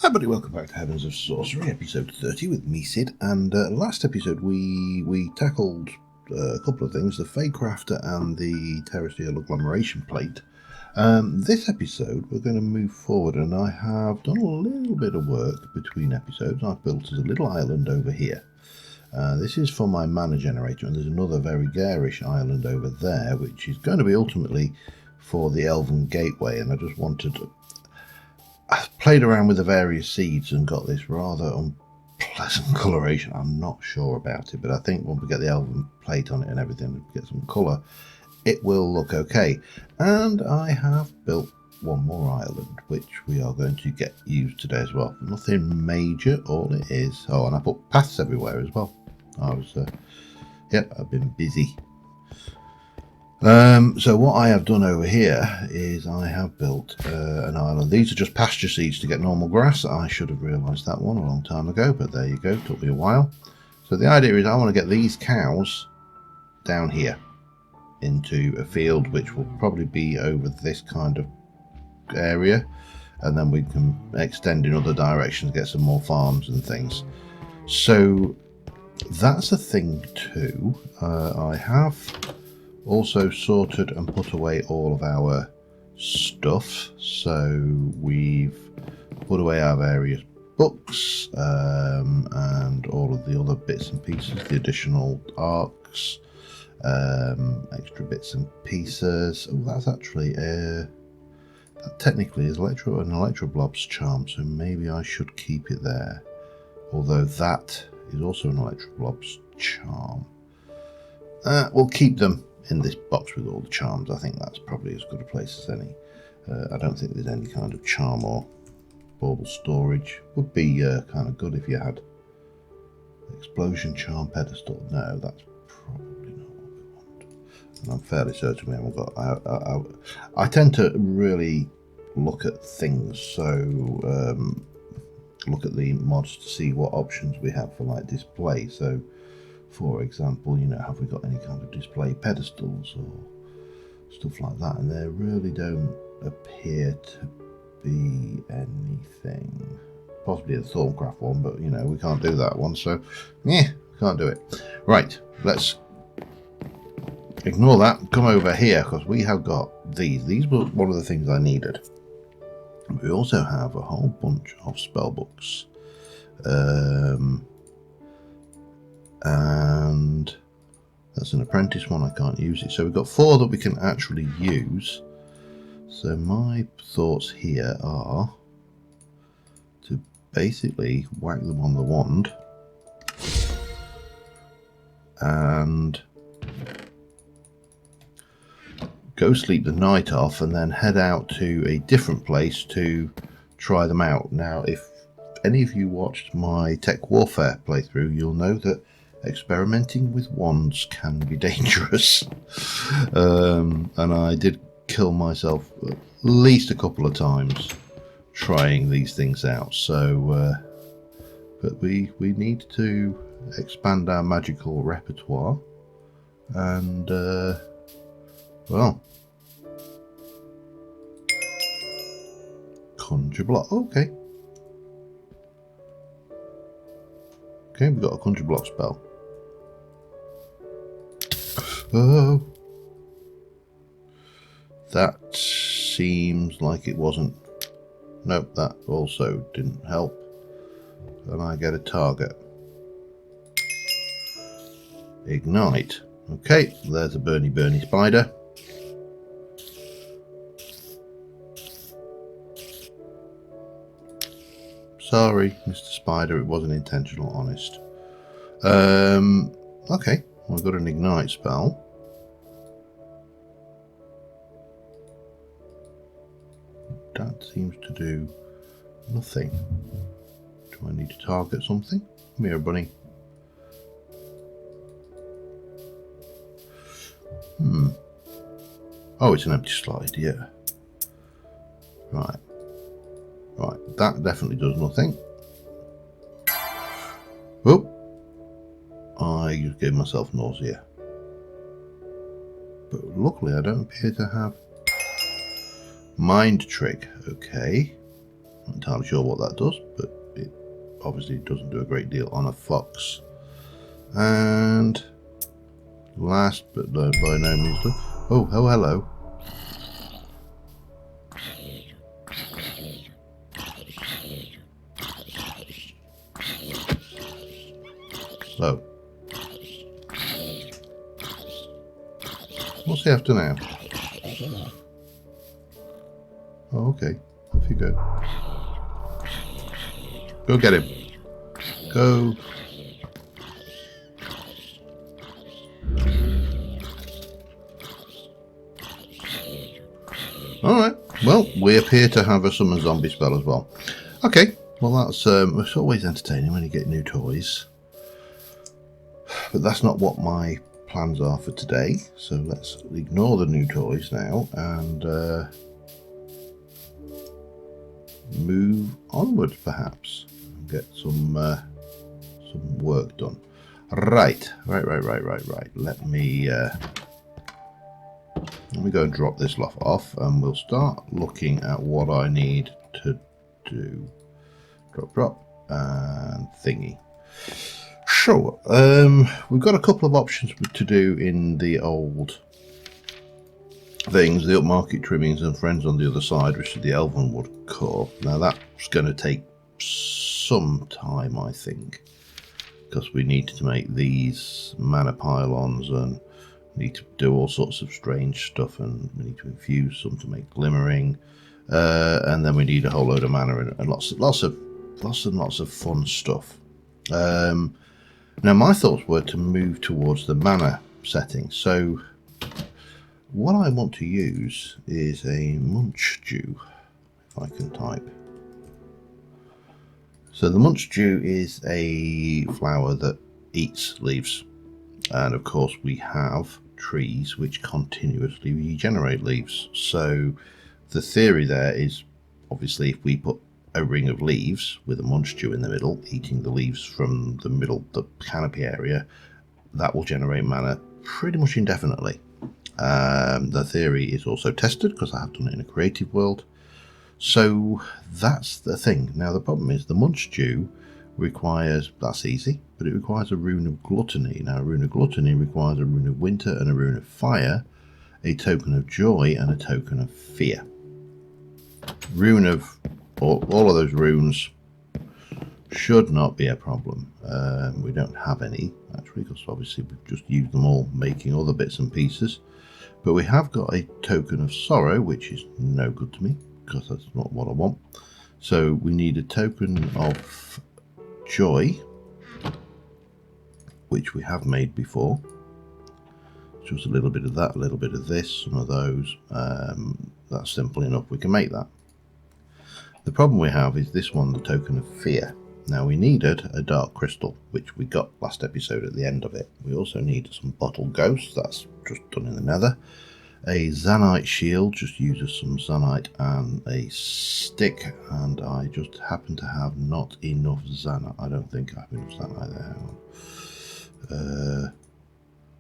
Hi everybody, welcome back to Heavens of Sorcery, episode 30 with me, Sid, and last episode we tackled a couple of things, the Faycrafter and the Terrestrial Agglomeration Plate. This episode we're going to move forward, and I have done a little bit of work between episodes. I've built us a little island over here. This is for my mana generator, and there's another very garish island over there, which is going to be ultimately for the Elven Gateway, and I just wanted to... I played around with the various seeds and got this rather unpleasant coloration. I'm not sure about it, but I think when we get the elven plate on it and everything, get some colour, it will look okay. And I have built one more island, which we are going to get used today as well. Nothing major, all it is. Oh, and I put paths everywhere as well. I've been busy. So what I have done over here is I have built an island. These are just pasture seeds to get normal grass. I should have realised that one a long time ago, but there you go, took me a while. So the idea is I want to get these cows down here into a field which will probably be over this kind of area, and then we can extend in other directions, get some more farms and things. So that's a thing too. I have also sorted and put away all of our stuff, so we've put away our various books and all of the other bits and pieces, the additional arcs, extra bits and pieces. Oh, that's actually that technically is an Electroblob's charm, so maybe I should keep it there, although that is also an Electroblob's charm. We'll keep them in this box with all the charms. I think that's probably as good a place as any. I don't think there's any kind of charm or bauble storage. Would be kind of good if you had explosion charm pedestal. No, that's probably not what we want. And I'm fairly certain we haven't got... I tend to really look at things, so look at the mods to see what options we have for like display. So for example, have we got any kind of display pedestals or stuff like that? And there really don't appear to be anything. Possibly the Thorncraft one, but we can't do that one, so yeah, can't do it. Right, let's ignore that. Come over here, because we have got these. These were one of the things I needed. We also have a whole bunch of spellbooks. And that's an apprentice one, I can't use it. So we've got 4 that we can actually use. So my thoughts here are to basically whack them on the wand and go sleep the night off, and then head out to a different place to try them out. Now, if any of you watched my Tech Warfare playthrough, you'll know that experimenting with wands can be dangerous, and I did kill myself at least a couple of times trying these things out. So but we need to expand our magical repertoire, and well, conjure block. Okay, we've got a conjure block spell. Oh, that seems like it wasn't. Nope, that also didn't help. And I get a target. Ignite. Okay, there's a burny spider. Sorry, Mr. Spider, it wasn't intentional, honest. Okay, we've got an ignite spell. That seems to do nothing. Do I need to target something? Come here, bunny. Oh, it's an empty slide, yeah. Right, that definitely does nothing. Oh, I just gave myself nausea. But luckily I don't appear to have mind trick. Okay, Not entirely sure what that does, but it obviously doesn't do a great deal on a fox. And last but by no means, oh hello. So, what's he after now? Oh, okay, off you go. Go get him. Go. Alright, well, we appear to have a summon zombie spell as well. Okay, well that's it's always entertaining when you get new toys. But that's not what my plans are for today, so let's ignore the new toys now and move onwards perhaps and get some work done. Right. Let me go and drop this lot off and we'll start looking at what I need to do. Drop and thingy. Sure. We've got a couple of options to do in the old things, the upmarket trimmings and friends on the other side, which is the Elvenwood core. Now that's going to take some time, I think, because we need to make these mana pylons and need to do all sorts of strange stuff, and we need to infuse some to make glimmering, and then we need a whole load of mana and lots of fun stuff. Now my thoughts were to move towards the mana setting, so what I want to use is a Munchies, if I can type. So the Munchies is a flower that eats leaves, and of course we have trees which continuously regenerate leaves. So the theory there is, obviously, if we put a ring of leaves with a Munchies in the middle, eating the leaves from the middle, the canopy area, that will generate mana pretty much indefinitely. The theory is also tested because I have done it in a creative world. So that's the thing. Now the problem is the Munchies requires, that's easy, but it requires a rune of gluttony. Now a rune of gluttony requires a rune of winter and a rune of fire, a token of joy and a token of fear. Rune of all of those runes should not be a problem. We don't have any actually, because obviously we've just used them all making other bits and pieces, but we have got a token of sorrow, which is no good to me because that's not what I want. So we need a token of joy, which we have made before. Just a little bit of that, a little bit of this, some of those. That's simple enough, we can make that. The problem we have is this one, the token of fear. Now we needed a dark crystal, which we got last episode at the end of it. We also need some bottle ghosts, that's just done in the nether. A Zanite shield, just uses some Zanite and a stick, and I just happen to have not enough Zanite. I don't think I have enough Zanite there. Hang on.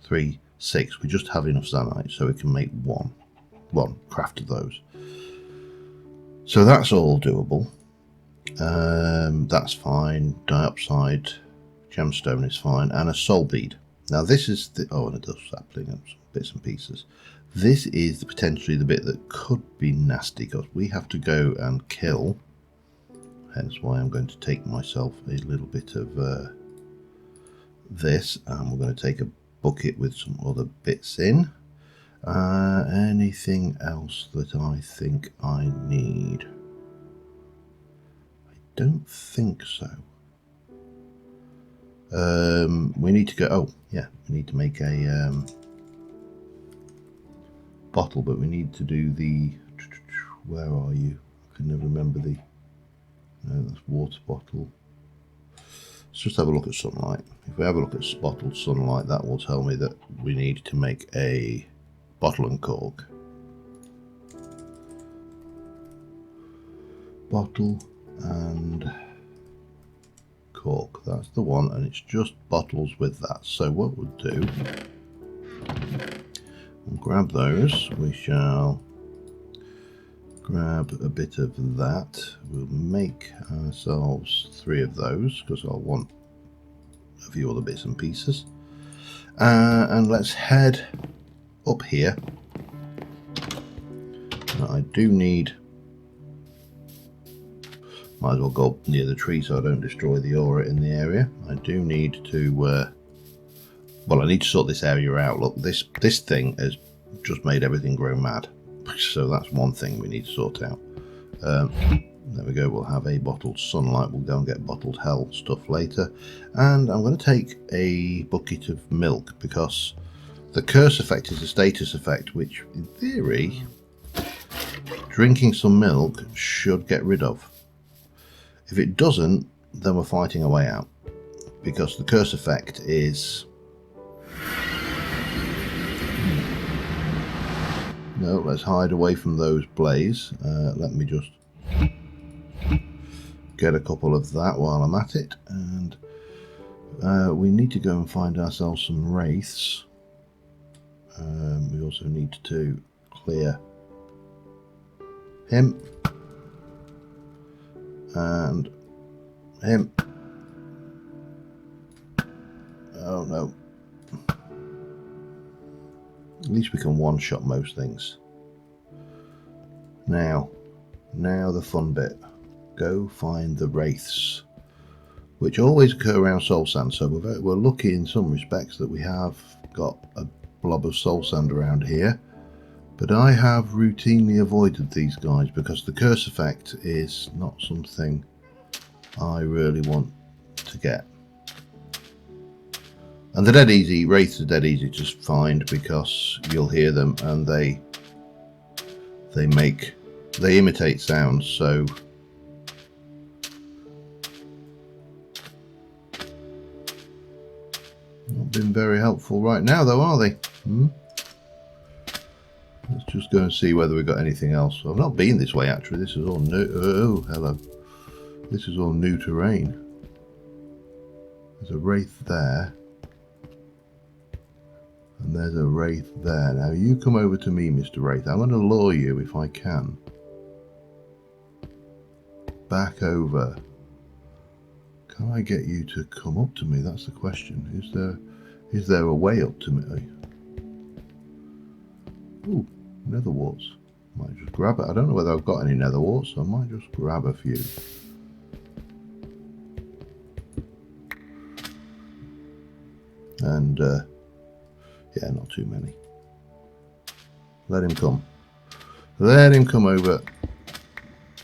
3, 6. We just have enough Zanite, so we can make one craft of those. So that's all doable. That's fine. Diopside gemstone is fine, and a soul bead. Now this is the and a dust sapling and some bits and pieces. This is potentially the bit that could be nasty, because we have to go and kill. Hence why I'm going to take myself a little bit of this, and we're going to take a bucket with some other bits in. Anything else that I think I need? I don't think so. We need to go, oh yeah, we need to make a bottle, but we need to do the, where are you? I can never remember the, no, that's water bottle. Let's just have a look at sunlight. If we have a look at bottled sunlight, that will tell me that we need to make a bottle and cork. Bottle and cork, that's the one, and it's just bottles with that. So what we'll do, we'll grab those, we shall grab a bit of that. We'll make ourselves 3 of those because I'll want a few other bits and pieces. And let's head up here. I do need, might as well go up near the tree so I don't destroy the aura in the area. I do need to, well, I need to sort this area out. Look, this thing has just made everything grow mad. So that's one thing we need to sort out. There we go, we'll have a bottled sunlight. We'll go and get bottled hell stuff later. And I'm going to take a bucket of milk because the curse effect is a status effect, which in theory, drinking some milk should get rid of. If it doesn't, then we're fighting our way out, because the curse effect is... No, let's hide away from those blaze. Let me just get a couple of that while I'm at it. And we need to go and find ourselves some wraiths. We also need to clear him and him. Oh no. At least we can one-shot most things. Now the fun bit. Go find the wraiths, which always occur around soul sand. So we're lucky in some respects that we have got a blob of soul sand around here. But I have routinely avoided these guys because the curse effect is not something I really want to get. And they're dead easy. Wraiths are dead easy to find because you'll hear them and they imitate sounds. So not been very helpful right now, though, are they? Let's just go and see whether we've got anything else. I've not been this way actually. This is all new. Oh, hello. This is all new terrain. There's a wraith there. And there's a wraith there. Now you come over to me, Mr. Wraith. I'm going to lure you if I can. Back over. Can I get you to come up to me? That's the question. Is there a way up to me? Ooh, nether warts. Might just grab it. I don't know whether I've got any nether warts, so I might just grab a few. And yeah, not too many. Let him come. Let him come over.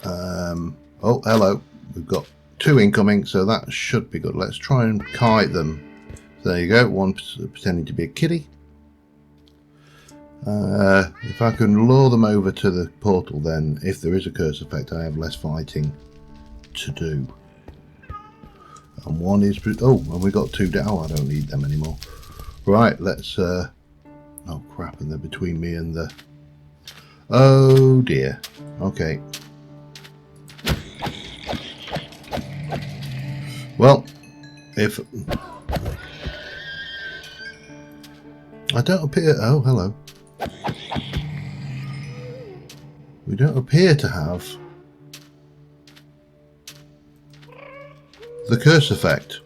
Oh, hello. We've got 2 incoming, so that should be good. Let's try and kite them. There you go. One pretending to be a kitty. If I can lure them over to the portal, then if there is a curse effect, I have less fighting to do. And one is... Oh, and we got 2 down. Oh, I don't need them anymore. Right, let's... Oh, crap, and they're between me and the... Oh, dear. Okay. Well, if... I don't appear... Oh, hello. We don't appear to have the curse effect.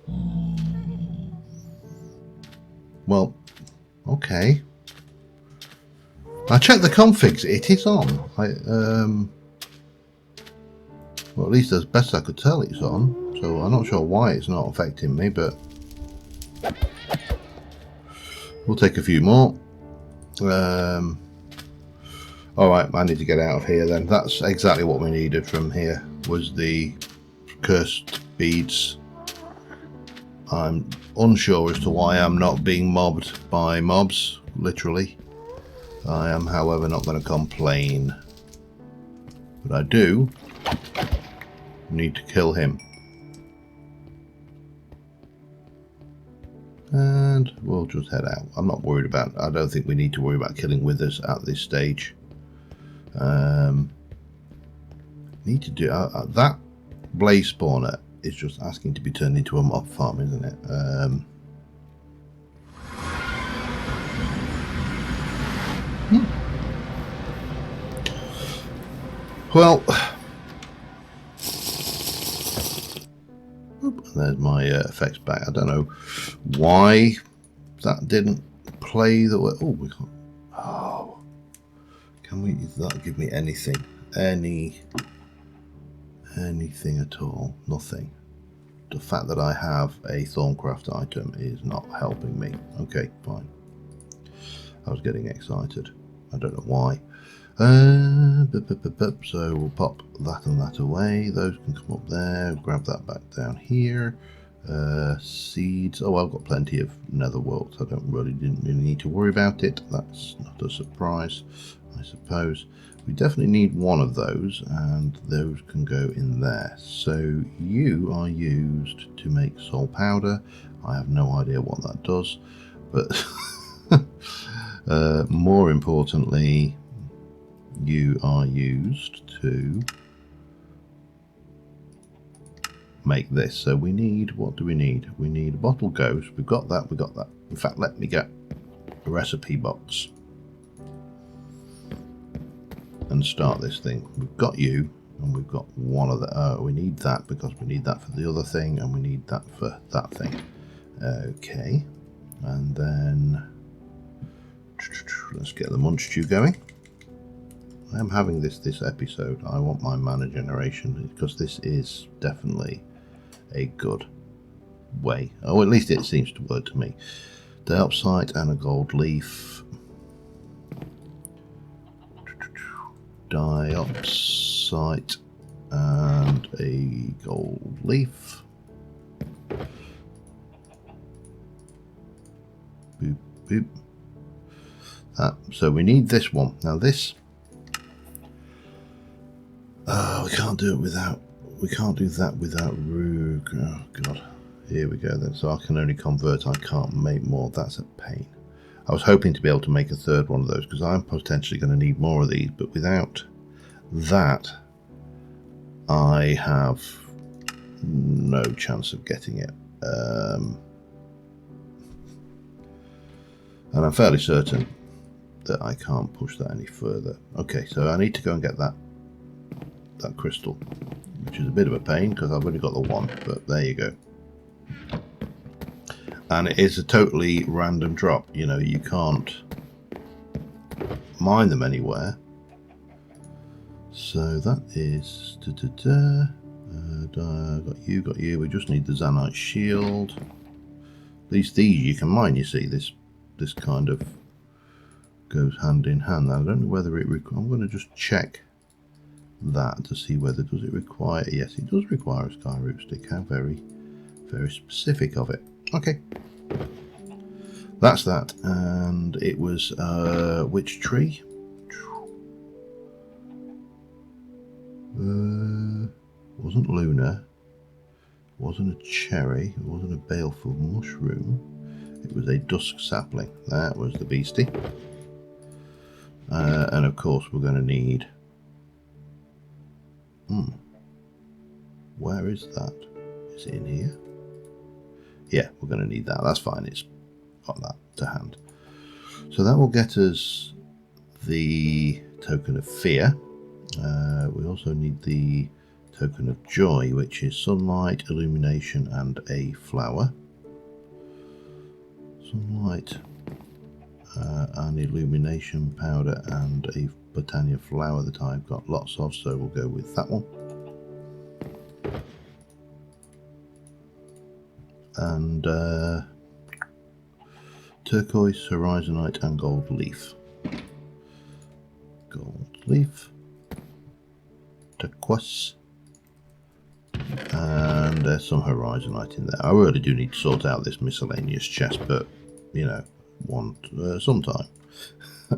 Well, okay. I checked the configs. It is on. Well, at least as best I could tell, it's on. So I'm not sure why it's not affecting me, but we'll take a few more. Alright, I need to get out of here then. That's exactly what we needed from here, was the cursed beads. I'm unsure as to why I'm not being mobbed by mobs, literally. I am, however, not going to complain. But I do need to kill him. And we'll just head out. I'm not worried about... I don't think we need to worry about killing withers at this stage. Need to do... that blaze spawner is just asking to be turned into a mob farm, isn't it? Well, and there's my effects back. I don't know why that didn't play the way. Oh, we can't. Oh, can we? That'll give me anything, anything at all? Nothing. The fact that I have a Thorncraft item is not helping me. Okay, fine. I was getting excited. I don't know why. So we'll pop that and that away. Those can come up there. Grab that back down here. Seeds. Oh, I've got plenty of netherworts. I didn't really need to worry about it. That's not a surprise, I suppose. We definitely need one of those, and those can go in there. So you are used to make soul powder. I have no idea what that does, but more importantly, you are used to make this. So we need, what do we need? We need a bottle ghost. We've got that. In fact, let me get a recipe box and start this thing. We've got you, and we've got one of the we need that because we need that for the other thing, and we need that for that thing. Okay, and then let's get the Munchies going. I am having this episode. I want my mana generation because this is definitely a good way. Oh, at least it seems to work to me. Diopsite and a gold leaf. Diopsite and a gold leaf. Boop, boop. So we need this one. Now this, we can't do it without, we can't do that without Rook. Oh god, here we go then. So I can only convert, I can't make more. That's a pain. I was hoping to be able to make a third one of those because I'm potentially going to need more of these, but without that I have no chance of getting it. And I'm fairly certain that I can't push that any further. Okay, so I need to go and get that crystal, which is a bit of a pain because I've only got the one, but there you go. And it is a totally random drop. You know, you can't mine them anywhere. So that is got you. We just need the Zanite shield. These you can mine. You see, this kind of goes hand in hand. Now, I don't know whether it. I'm going to just check that to see whether does it require. Yes, it does require a sky root stick. How very specific of it. Okay, that's that. And it was which tree? Wasn't Luna, wasn't a cherry, it wasn't a baleful mushroom, it was a dusk sapling. That was the beastie. And of course we're going to need, where is that? Is it in here? Yeah, we're going to need that. That's fine, it's got that to hand. So that will get us the token of fear. We also need the token of joy, which is sunlight, illumination, and a flower. Sunlight, an illumination powder, and a botania flower that I've got lots of, so we'll go with that one. And turquoise, horizonite, and gold leaf. Gold leaf. Turquoise, and there's some horizonite in there. I really do need to sort out this miscellaneous chest, but you know, sometime.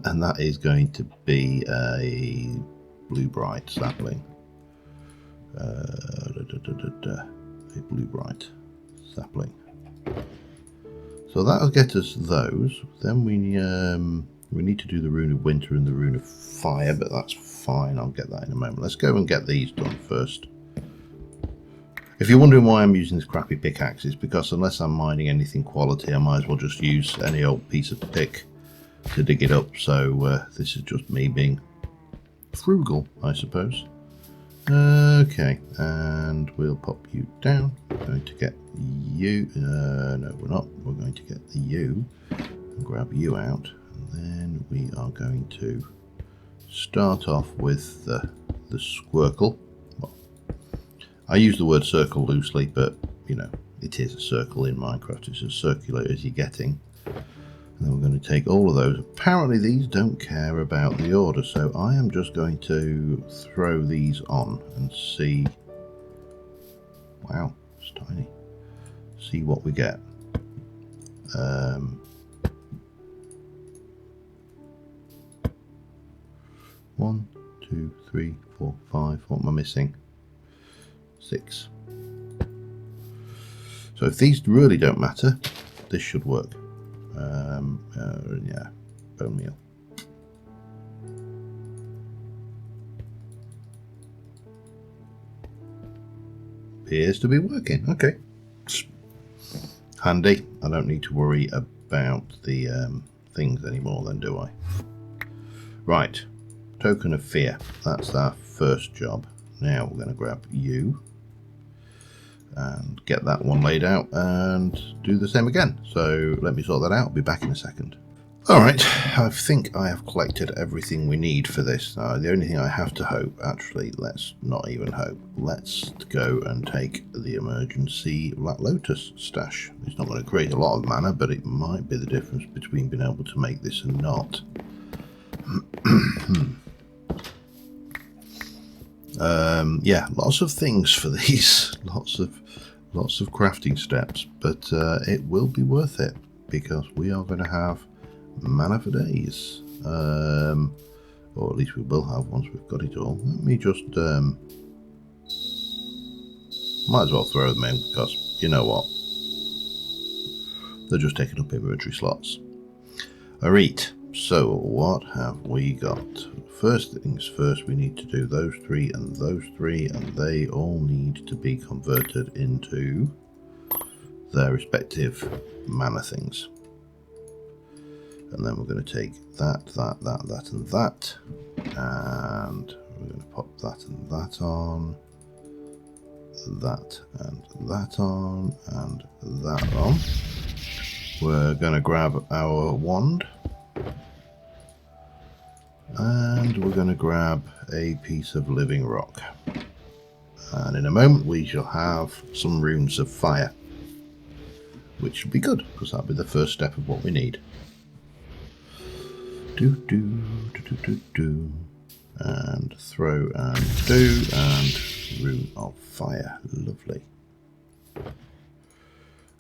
And that is going to be a blue bright sapling. A blue bright sapling. So that'll get us those. Then we need to do the rune of winter and the rune of fire, but that's fine. I'll get that in a moment. Let's go and get these done first. If you're wondering why I'm using this crappy pickaxe, it's because unless I'm mining anything quality, I might as well just use any old piece of pick to dig it up. So this is just me being frugal, I suppose. Okay, and we'll pop you down. We're going to get you. No, we're not. We're going to get the you and grab you out. And then we are going to start off with the squircle. Well, I use the word circle loosely, but you know, it is a circle in Minecraft. It's as circular as you're getting. And then we're going to take all of those. Apparently these don't care about the order, so I am just going to throw these on and see. Wow, it's tiny. See what we get. 1, 2, 3, 4, 5. What am I missing? 6. So if these really don't matter, this should work. Yeah, bone meal. Appears to be working. Okay. Handy. I don't need to worry about the things anymore then, do I? Right. Token of fear. That's our first job. Now we're going to grab you and get that one laid out and do the same again. So let me sort that out. I'll be back in a second. Alright, I think I have collected everything we need for this. The only thing I have to hope, actually, let's not even hope. Let's go and take the emergency Black Lotus stash. It's not going to create a lot of mana, but it might be the difference between being able to make this and not. Yeah, lots of things for these. Lots of crafting steps, but it will be worth it because we are going to have mana for days, or at least we will have once we've got it all. Let me just might as well throw them in because you know what, they're just taking up inventory slots. Alright, so what have we got? First things first, we need to do those 3 and those 3, and they all need to be converted into their respective mana things. And then we're going to take that, and that, and we're going to pop that and that on, that and that on, and that on. We're going to grab our wand, and we're going to grab a piece of living rock. And in a moment we shall have some runes of fire, which should be good, because that'll be the first step of what we need. And throw and do, and rune of fire. Lovely.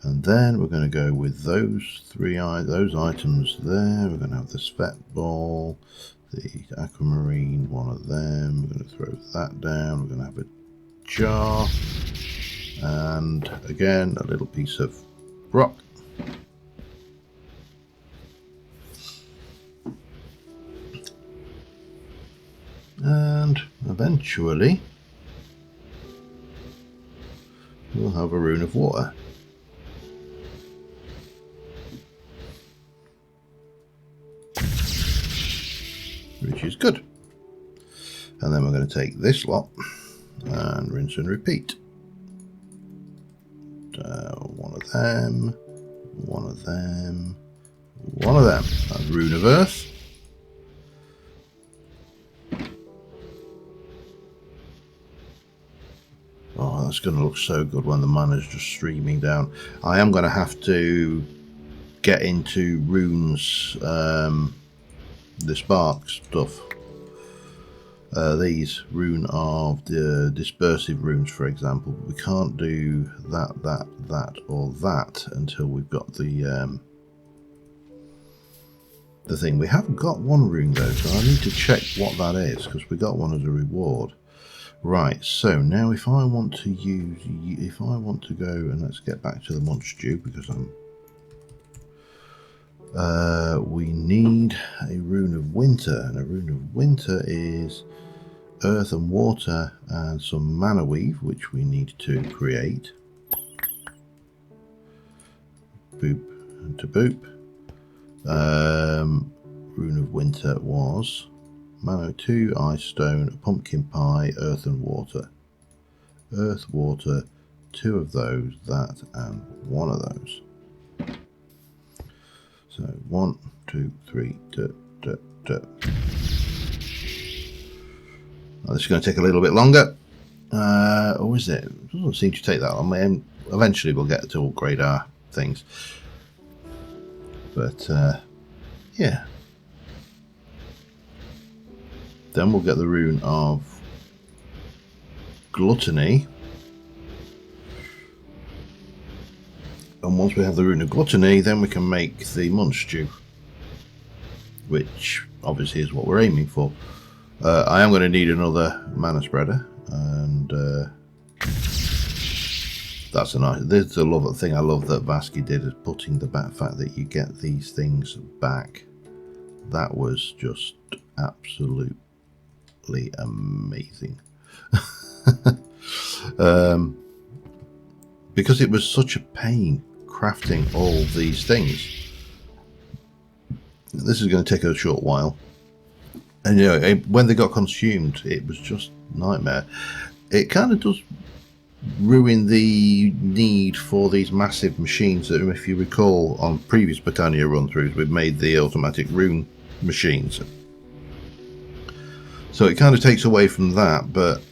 And then we're going to go with those those items there. We're going to have the Svet ball, the aquamarine, one of them. We're going to throw that down. We're going to have a jar, and again a little piece of rock. And eventually we'll have a rune of water. Which is good. And then we're going to take this lot and rinse and repeat. One of them, one of them, one of them. That's rune of earth. Oh, that's going to look so good when the mana's just streaming down. I am going to have to get into runes, the spark stuff. These rune of the dispersive runes, for example. But we can't do that, or that until we've got the thing. We haven't got one rune though, so I need to check what that is because we got one as a reward. Right, so now if I want to use, if I want to go, and let's get back to the Munch Stew because we need a rune of winter, and a rune of winter is earth and water and some mana weave, which we need to create. Boop and to boop. Rune of winter was Mana 2, ice, stone, pumpkin pie, earth and water. Earth, water, 2 of those, that, and 1 of those. So 1, 2, 3, Now, this is going to take a little bit longer. Or is it? It doesn't seem to take that long. Eventually we'll get to upgrade our things. But, yeah. Then we'll get the rune of gluttony. And once we have the rune of gluttony, then we can make the munch stew. Which, obviously, is what we're aiming for. I am going to need another mana spreader. And that's a nice. This is the thing I love that Vasky did, is putting the fact that you get these things back. That was just absolutely amazing. Because it was such a pain crafting all these things. This is going to take a short while. And you know, when they got consumed, it was just nightmare. It kind of does ruin the need for these massive machines that, if you recall, on previous Britannia run-throughs, we've made the automatic rune machines. So it kind of takes away from that, but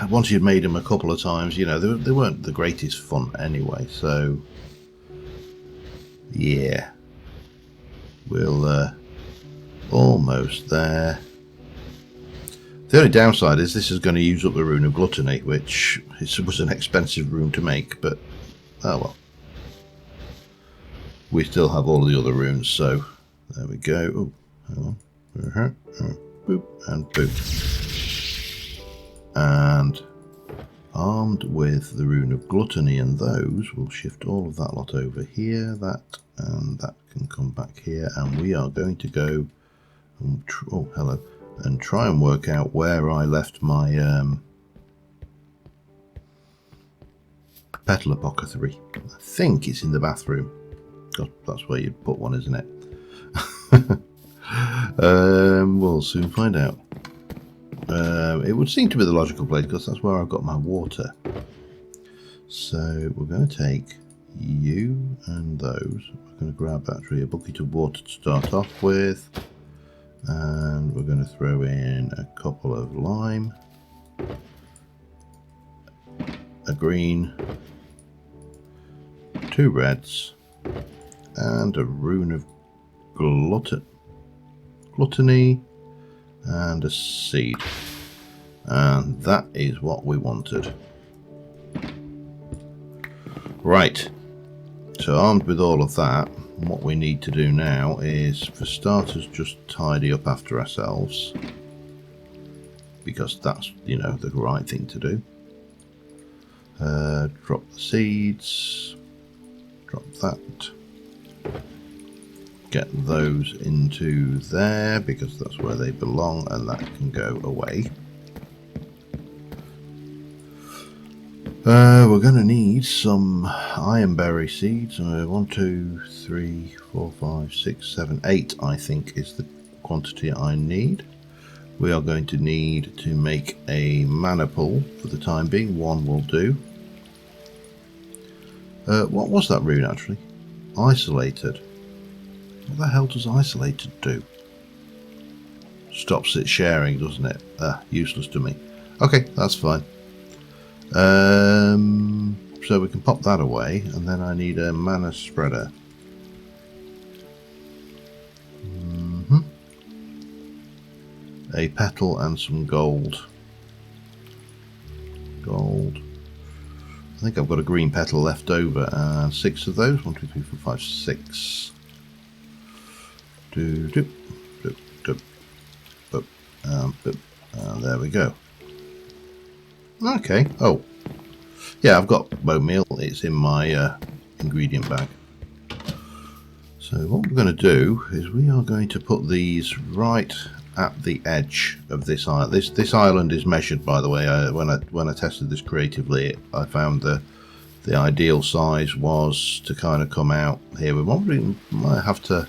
once you've made them a couple of times, you know, they weren't the greatest fun anyway. So yeah, we'll almost there. The only downside is this is going to use up the rune of gluttony, which was an expensive rune to make, but oh well. We still have all of the other runes, so there we go. Oh, hang on. Boop and boop. And armed with the rune of gluttony and those, we'll shift all of that lot over here. That and that can come back here, and we are going to go and oh hello, and try and work out where I left my petal apothecary. I think it's in the bathroom. God, that's where you'd put one, isn't it? We'll soon find out. It would seem to be the logical place because that's where I've got my water. So we're going to take you and those. We're going to grab actually a bucket of water to start off with. And we're going to throw in a couple of lime, a green, 2 reds, and a rune of gluttony, and a seed. And that is what we wanted. Right, so armed with all of that, what we need to do now is, for starters, just tidy up after ourselves, because that's, you know, the right thing to do. Drop the seeds, drop that, get those into there because that's where they belong, and that can go away. We're going to need some ironberry seeds. 1, 2, 3, 4, 5, 6, 7, 8 I think is the quantity I need. We are going to need to make a mana pool for the time being. 1 will do. What was that rune actually? Isolated. What the hell does isolated do? Stops it sharing, doesn't it? Useless to me. Okay, that's fine. So we can pop that away, and then I need a mana spreader. A petal and some gold. Gold. I think I've got a green petal left over, and 6 of those. 1, 2, 3, 4, 5, 6. There we go. Okay. Oh, yeah, I've got bone meal. It's in my ingredient bag. So what we're going to do is we are going to put these right at the edge of this island. This island is measured, by the way. When I tested this creatively, I found the ideal size was to kind of come out here. We might have to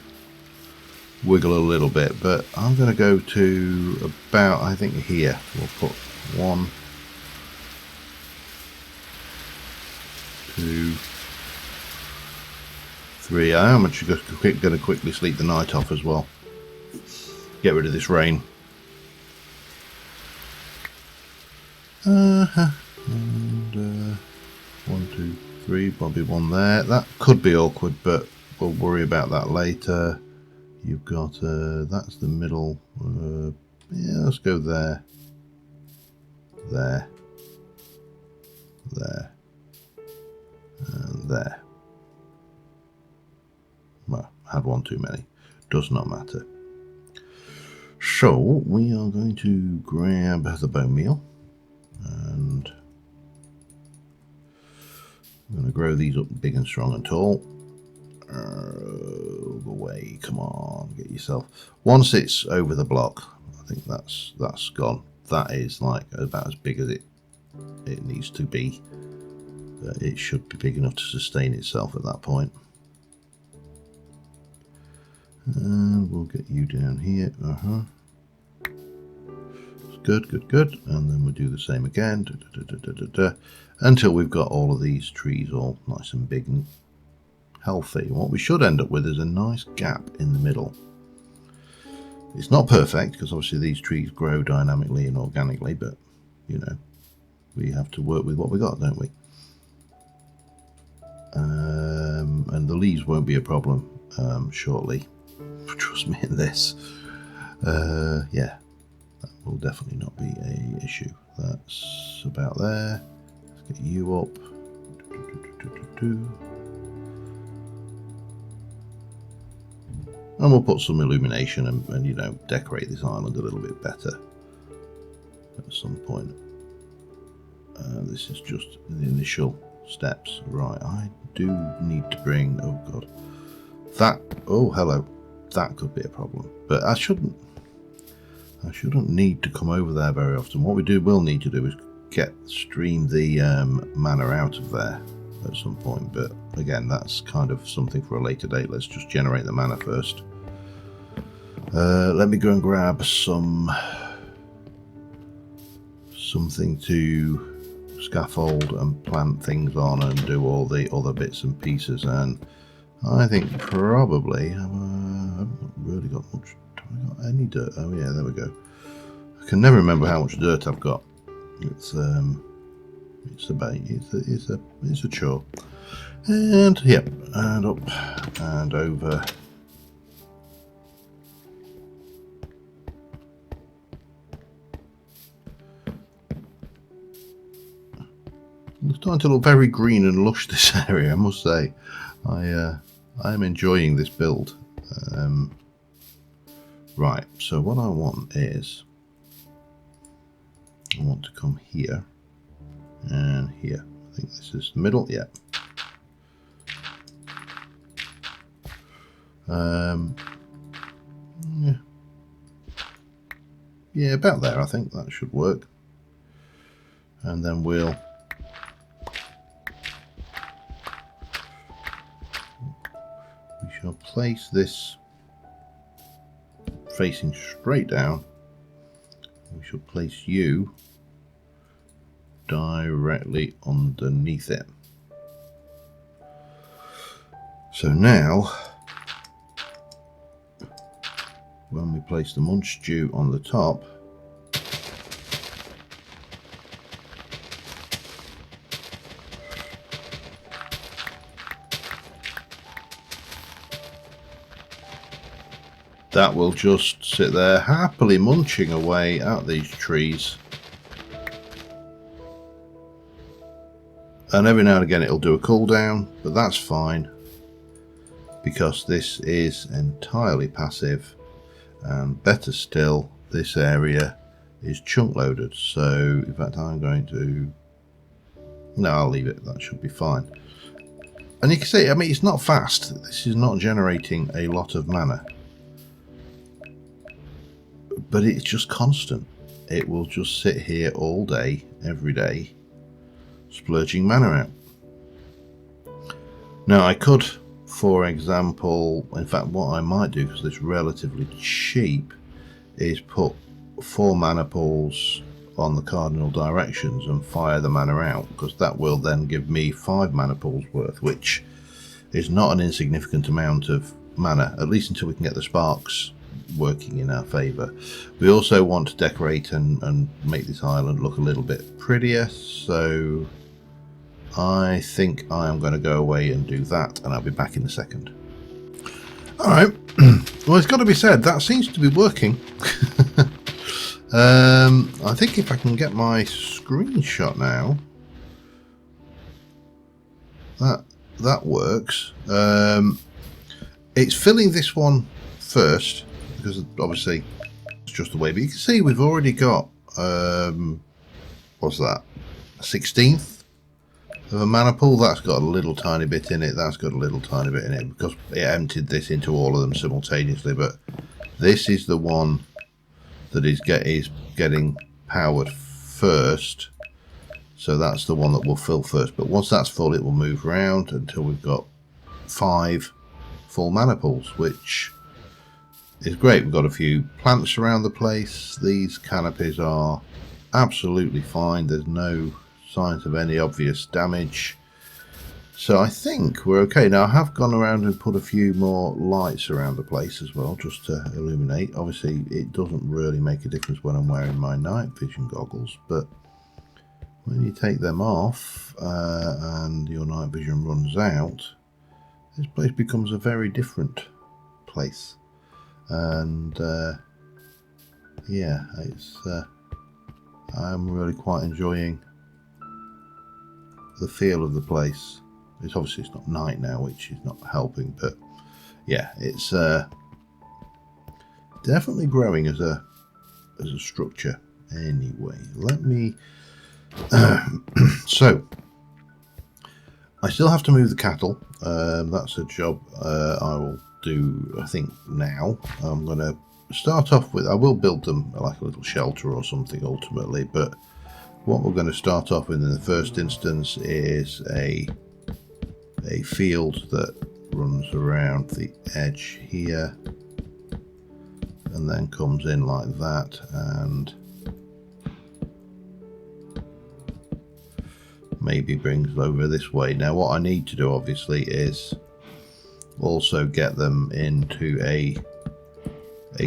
wiggle a little bit, but I'm going to go to about, I think here, we'll put 1, 2, 3. I am actually going to quickly sleep the night off as well. Get rid of this rain. And 1, 2, 3, probably 1 there. That could be awkward, but we'll worry about that later. You've got that's the middle. Yeah, let's go there, there, there, and there. Well, had one too many. Does not matter. So we are going to grab the bone meal, and I'm going to grow these up big and strong and tall. Away, come on, get yourself. Once it's over the block, I think that's gone. That is like about as big as it needs to be. It should be big enough to sustain itself at that point. And we'll get you down here. Good, good, good. And then we'll do the same again. Until we've got all of these trees all nice and big and healthy. What we should end up with is a nice gap in the middle. It's not perfect because obviously these trees grow dynamically and organically, but you know, we have to work with what we got, don't we? And the leaves won't be a problem shortly. Trust me in this. Yeah, that will definitely not be an issue. That's about there. Let's get you up. And we'll put some illumination and you know, decorate this island a little bit better at some point. This is just the initial steps. Right, I do need to bring, oh god, that, oh hello, that could be a problem, but I shouldn't need to come over there very often. What we will need to do is stream the mana out of there at some point, but again, that's kind of something for a later date. Let's just generate the mana first. Let me go and grab something to scaffold and plant things on and do all the other bits and pieces, and I think probably I haven't really got much. Have I got any dirt? Oh yeah, there we go. I can never remember how much dirt I've got. It's a chore. And yep, and up and over. It's starting to look very green and lush, this area, I must say. I am enjoying this build. Right, so what I want is, I want to come here and here. I think this is the middle, yeah. Yeah, about there, I think that should work. And then we shall place this facing straight down. We shall place you directly underneath it. So now, when we place the munch stew on the top, that will just sit there happily munching away at these trees. And every now and again it'll do a cooldown, but that's fine because this is entirely passive, and better still, this area is chunk loaded. So in fact I'm going to, no, I'll leave it, that should be fine. And you can see, I mean, it's not fast, this is not generating a lot of mana, but it's just constant. It will just sit here all day, every day, splurging mana out. Now I could for example, in fact, what I might do, because it's relatively cheap, is put 4 mana pools on the cardinal directions and fire the mana out, because that will then give me 5 mana pools worth, which is not an insignificant amount of mana, at least until we can get the sparks working in our favour. We also want to decorate and make this island look a little bit prettier, so I think I am going to go away and do that, and I'll be back in a second. Alright, well, it's got to be said, that seems to be working. I think if I can get my screenshot now, that works. It's filling this one first, because obviously it's just the way, but you can see we've already got, what's that, a 16th of a mana pool. That's got a little tiny bit in it, that's got a little tiny bit in it, because it emptied this into all of them simultaneously, but this is the one that is getting powered first, so that's the one that will fill first, but once that's full it will move around until we've got 5 full mana pools, which is great. We've got a few plants around the place. These canopies are absolutely fine, there's no signs of any obvious damage, so I think we're okay. Now I have gone around and put a few more lights around the place as well, just to illuminate. Obviously it doesn't really make a difference when I'm wearing my night vision goggles, but when you take them off and your night vision runs out, this place becomes a very different place. And yeah, it's I'm really quite enjoying the feel of the place. It's obviously it's not night now, which is not helping, but yeah, it's definitely growing as a structure. Anyway, let me so I still have to move the cattle. That's a job I will do, I think, now. I'm going to start off with, I will build them like a little shelter or something ultimately, but what we're going to start off with in the first instance is a field that runs around the edge here and then comes in like that and maybe brings over this way. Now what I need to do obviously is also get them into a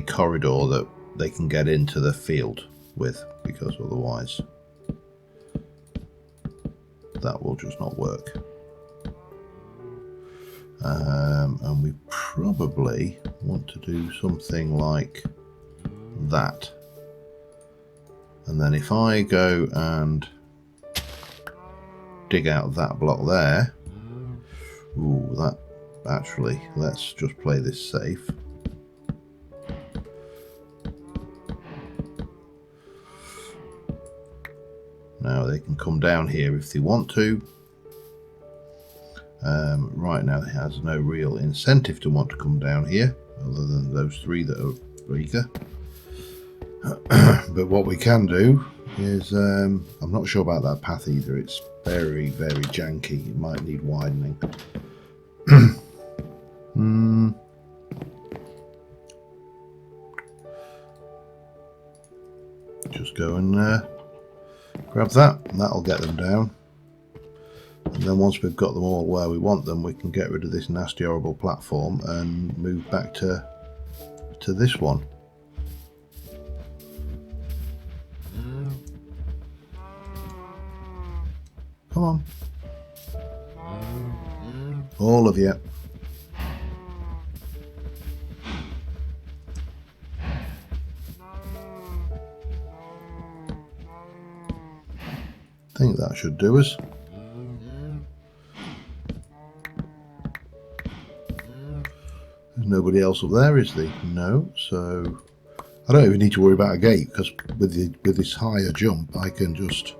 corridor that they can get into the field with, because otherwise that will just not work. And we probably want to do something like that, and then if I go and dig out that block there, ooh, that actually, let's just play this safe. Now they can come down here if they want to. Right now it has no real incentive to want to come down here, other than those 3 that are eager. But what we can do is, I'm not sure about that path either, it's very, very janky, it might need widening. Just go and grab that, and that'll get them down. And then once we've got them all where we want them, we can get rid of this nasty horrible platform and move back to this one. Come on. All of you. I think that should do us. There's nobody else up there, is there? No, so I don't even need to worry about a gate, because with this higher jump I can just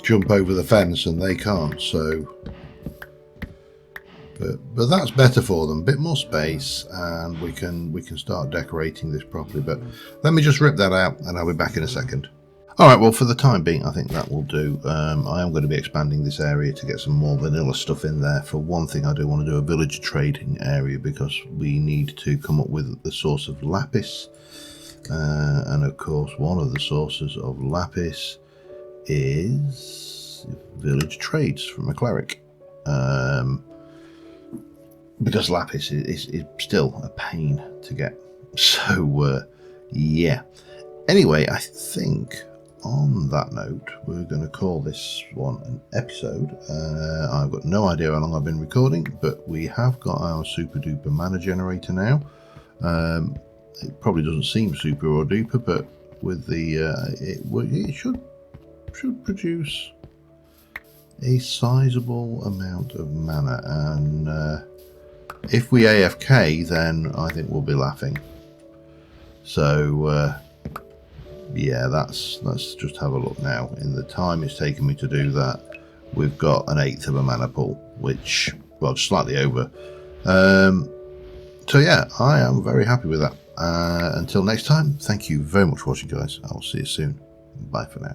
jump over the fence and they can't, so but that's better for them, a bit more space, and we can start decorating this properly. But let me just rip that out and I'll be back in a second. Alright, well, for the time being, I think that will do. I am going to be expanding this area to get some more vanilla stuff in there. For one thing, I do want to do a village trading area because we need to come up with the source of lapis. And of course, one of the sources of lapis is village trades from a cleric. Because lapis is still a pain to get. So, yeah. Anyway, I think on that note, we're going to call this one an episode. I've got no idea how long I've been recording, but we have got our super duper mana generator now. It probably doesn't seem super or duper, but with the it should produce a sizable amount of mana, and if we AFK, then I think we'll be laughing. So yeah, let's just have a look now. In the time it's taken me to do that, we've got an 1/8 of a mana pool, which, well, slightly over. So yeah, I am very happy with that. Until next time, thank you very much for watching, guys. I will see you soon. Bye for now.